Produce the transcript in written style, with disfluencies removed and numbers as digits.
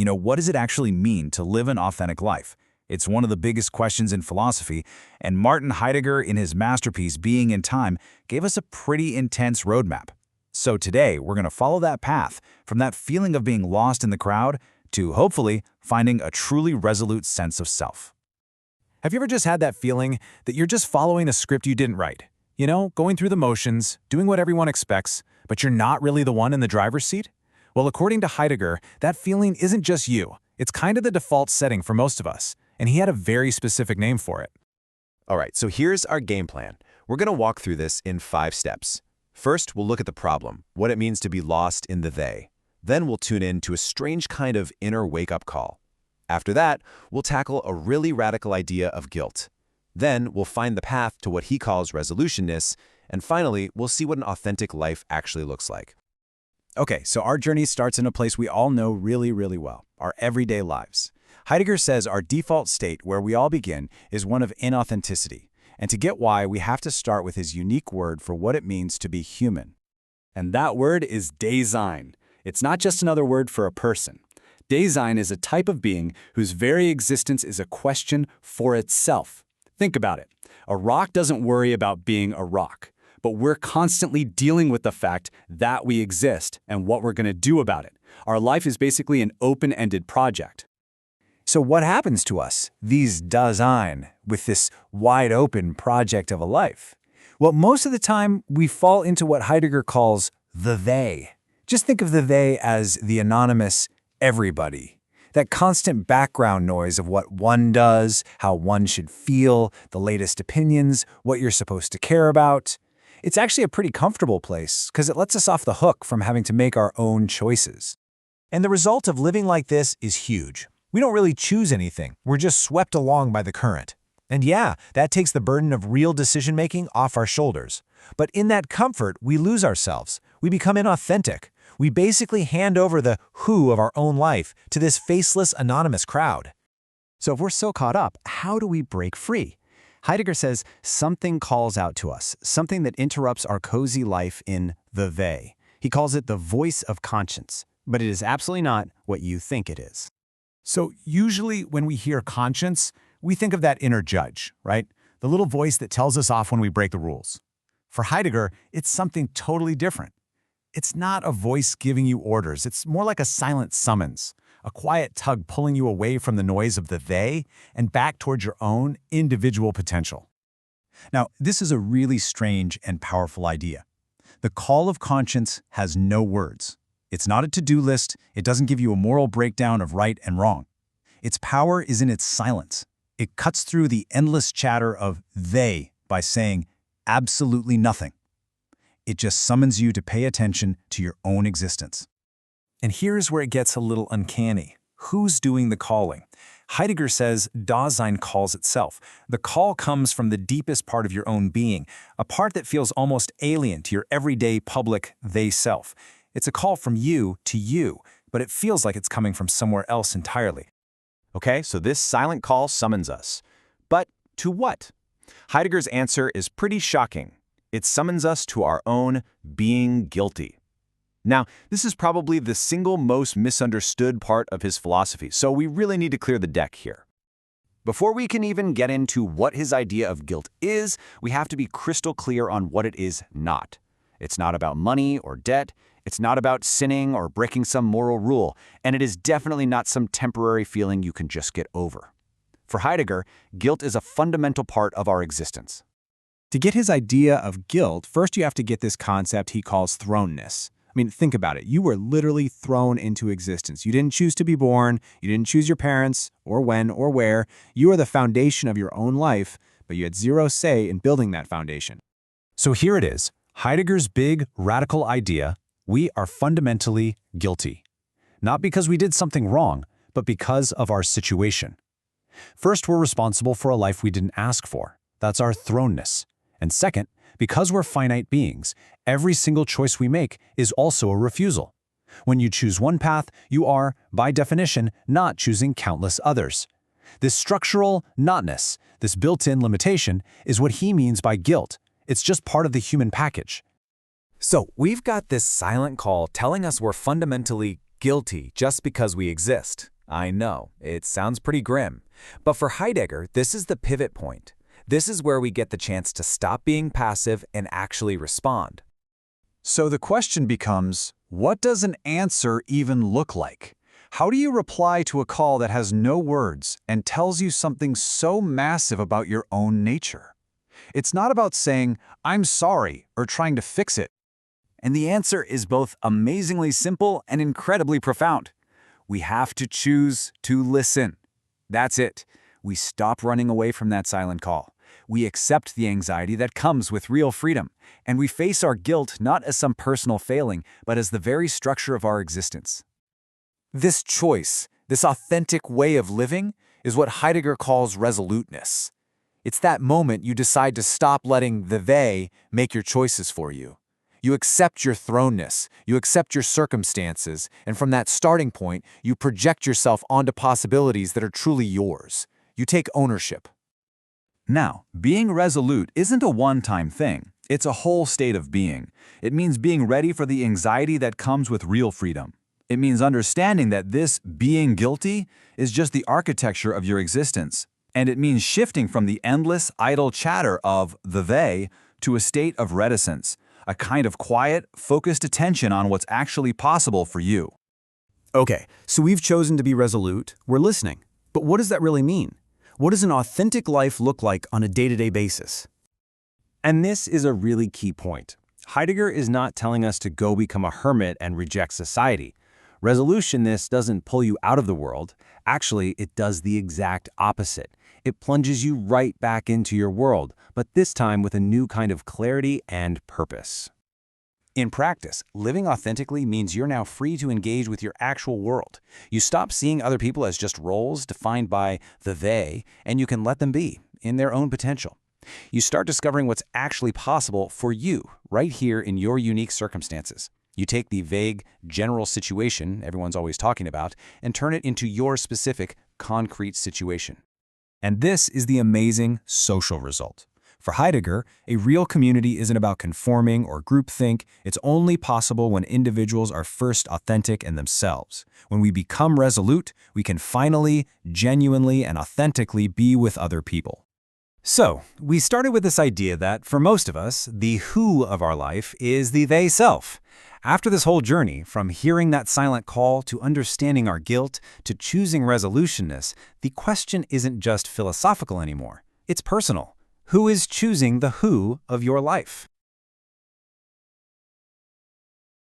what does it actually mean to live an authentic life? It's one of the biggest questions in philosophy, and Martin Heidegger, in his masterpiece Being in Time, gave us a pretty intense roadmap. So today, we're going to follow that path, from that feeling of being lost in the crowd to, hopefully, finding a truly resolute sense of self. Have you ever just had that feeling that you're just following a script you didn't write? Going through the motions, doing what everyone expects, but you're not really the one in the driver's seat? Well, according to Heidegger, that feeling isn't just you. It's kind of the default setting for most of us, and he had a very specific name for it. All right, so here's our game plan. We're going to walk through this in 5 steps. First, we'll look at the problem, what it means to be lost in the they. Then we'll tune in to a strange kind of inner wake-up call. After that, we'll tackle a really radical idea of guilt. Then we'll find the path to what he calls resoluteness, and finally, we'll see what an authentic life actually looks like. Okay, so our journey starts in a place we all know really, really well, our everyday lives. Heidegger says our default state, where we all begin, is one of inauthenticity. And to get why, we have to start with his unique word for what it means to be human. And that word is Dasein. It's not just another word for a person. Dasein is a type of being whose very existence is a question for itself. Think about it. A rock doesn't worry about being a rock, but we're constantly dealing with the fact that we exist and what we're going to do about it. Our life is basically an open-ended project. So what happens to us, these Dasein, with this wide-open project of a life? Well, most of the time, we fall into what Heidegger calls the they. Just think of the they as the anonymous everybody. That constant background noise of what one does, how one should feel, the latest opinions, what you're supposed to care about. It's actually a pretty comfortable place because it lets us off the hook from having to make our own choices. And the result of living like this is huge. We don't really choose anything. We're just swept along by the current. And yeah, that takes the burden of real decision-making off our shoulders. But in that comfort, we lose ourselves. We become inauthentic. We basically hand over the who of our own life to this faceless, anonymous crowd. So if we're so caught up, how do we break free? Heidegger says something calls out to us, something that interrupts our cozy life in the they. He calls it the voice of conscience, but it is absolutely not what you think it is. So usually when we hear conscience, we think of that inner judge, right? The little voice that tells us off when we break the rules. For Heidegger, it's something totally different. It's not a voice giving you orders. It's more like a silent summons, a quiet tug pulling you away from the noise of the they and back towards your own individual potential. Now, this is a really strange and powerful idea. The call of conscience has no words. It's not a to-do list. It doesn't give you a moral breakdown of right and wrong. Its power is in its silence. It cuts through the endless chatter of they by saying absolutely nothing. It just summons you to pay attention to your own existence. And here's where it gets a little uncanny. Who's doing the calling? Heidegger says Dasein calls itself. The call comes from the deepest part of your own being, a part that feels almost alien to your everyday public they-self. It's a call from you to you, but it feels like it's coming from somewhere else entirely. Okay, so this silent call summons us. But to what? Heidegger's answer is pretty shocking. It summons us to our own being guilty. Now, this is probably the single most misunderstood part of his philosophy, so we really need to clear the deck here. Before we can even get into what his idea of guilt is, we have to be crystal clear on what it is not. It's not about money or debt. It's not about sinning or breaking some moral rule, and it is definitely not some temporary feeling you can just get over. For Heidegger, guilt is a fundamental part of our existence. To get his idea of guilt, first you have to get this concept he calls thrownness. I mean, think about it. You were literally thrown into existence. You didn't choose to be born. You didn't choose your parents, or when, or where. You are the foundation of your own life, but you had zero say in building that foundation. So here it is, Heidegger's big, radical idea: we are fundamentally guilty. Not because we did something wrong, but because of our situation. First, we're responsible for a life we didn't ask for. That's our thrownness. And second, because we're finite beings, every single choice we make is also a refusal. When you choose one path, you are, by definition, not choosing countless others. This structural notness, this built-in limitation, is what he means by guilt. It's just part of the human package. So we've got this silent call telling us we're fundamentally Guilty just because we exist. I know, it sounds pretty grim. But for Heidegger, this is the pivot point. This is where we get the chance to stop being passive and actually respond. So the question becomes, what does an answer even look like? How do you reply to a call that has no words and tells you something so massive about your own nature? It's not about saying, "I'm sorry," or trying to fix it. And the answer is both amazingly simple and incredibly profound. We have to choose to listen. That's it. We stop running away from that silent call. We accept the anxiety that comes with real freedom, and we face our guilt not as some personal failing, but as the very structure of our existence. This choice, this authentic way of living, is what Heidegger calls resoluteness. It's that moment you decide to stop letting the they make your choices for you. You accept your thrownness, you accept your circumstances, and from that starting point, you project yourself onto possibilities that are truly yours. You take ownership. Now, being resolute isn't a one-time thing. It's a whole state of being. It means being ready for the anxiety that comes with real freedom. It means understanding that this being guilty is just the architecture of your existence. And it means shifting from the endless, idle chatter of the they to a state of reticence, a kind of quiet, focused attention on what's actually possible for you. Okay, so we've chosen to be resolute, we're listening. But what does that really mean? What does an authentic life look like on a day-to-day basis? And this is a really key point. Heidegger is not telling us to go become a hermit and reject society. Resolutionness doesn't pull you out of the world. Actually, it does the exact opposite. It plunges you right back into your world, but this time with a new kind of clarity and purpose. In practice, living authentically means you're now free to engage with your actual world. You stop seeing other people as just roles defined by the they, and you can let them be, in their own potential. You start discovering what's actually possible for you, right here in your unique circumstances. You take the vague, general situation everyone's always talking about and turn it into your specific, concrete situation. And this is the amazing social result. For Heidegger, a real community isn't about conforming or groupthink. It's only possible when individuals are first authentic in themselves. When we become resolute, we can finally, genuinely, and authentically be with other people. So, we started with this idea that, for most of us, the who of our life is the they self. After this whole journey, from hearing that silent call to understanding our guilt to choosing resolutionness, the question isn't just philosophical anymore. It's personal. Who is choosing the who of your life?